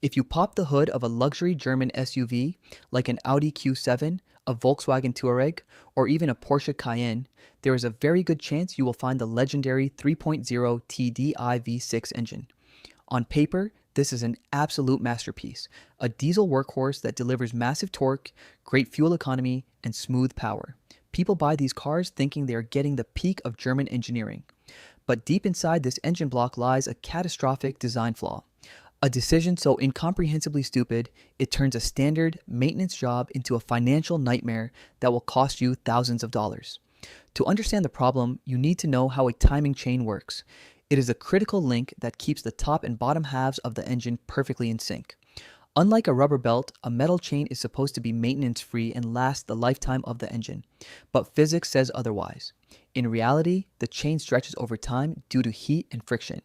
If you pop the hood of a luxury German SUV like an Audi Q7, a Volkswagen Touareg, or even a Porsche Cayenne, there is a very good chance you will find the legendary 3.0 TDI V6 engine. On paper, this is an absolute masterpiece, a diesel workhorse that delivers massive torque, great fuel economy, and smooth power. People buy these cars thinking they are getting the peak of German engineering. But deep inside this engine block lies a catastrophic design flaw. A decision so incomprehensibly stupid, it turns a standard maintenance job into a financial nightmare that will cost you thousands of dollars. To understand the problem, you need to know how a timing chain works. It is a critical link that keeps the top and bottom halves of the engine perfectly in sync. Unlike a rubber belt, a metal chain is supposed to be maintenance-free and last the lifetime of the engine. But physics says otherwise. In reality, the chain stretches over time due to heat and friction,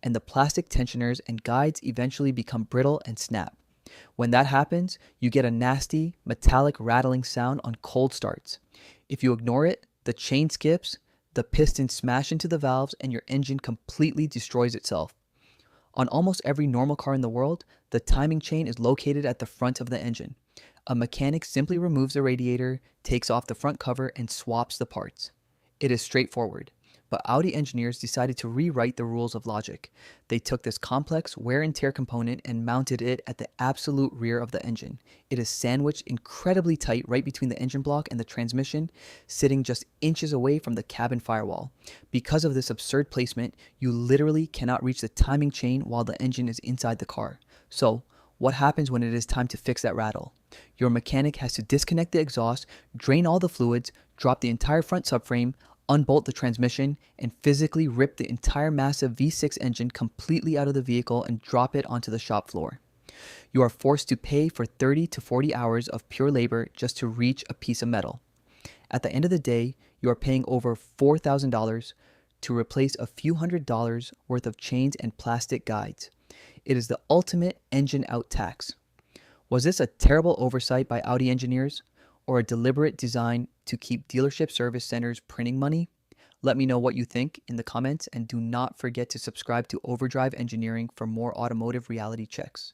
and the plastic tensioners and guides eventually become brittle and snap. When that happens, you get a nasty, metallic rattling sound on cold starts. If you ignore it, the chain skips, the pistons smash into the valves, and your engine completely destroys itself. On almost every normal car in the world, the timing chain is located at the front of the engine. A mechanic simply removes the radiator, takes off the front cover, and swaps the parts. It is straightforward. But Audi engineers decided to rewrite the rules of logic. They took this complex wear and tear component and mounted it at the absolute rear of the engine. It is sandwiched incredibly tight right between the engine block and the transmission, sitting just inches away from the cabin firewall. Because of this absurd placement, you literally cannot reach the timing chain while the engine is inside the car. So, what happens when it is time to fix that rattle? Your mechanic has to disconnect the exhaust, drain all the fluids, drop the entire front subframe, unbolt the transmission, and physically rip the entire massive V6 engine completely out of the vehicle and drop it onto the shop floor. You are forced to pay for 30 to 40 hours of pure labor just to reach a piece of metal. At the end of the day, you are paying over $4,000 to replace a few $100s worth of chains and plastic guides. It is the ultimate engine out tax. Was this a terrible oversight by Audi engineers, or a deliberate design to keep dealership service centers printing money? Let me know what you think in the comments, and do not forget to subscribe to Overdrive Engineering for more automotive reality checks.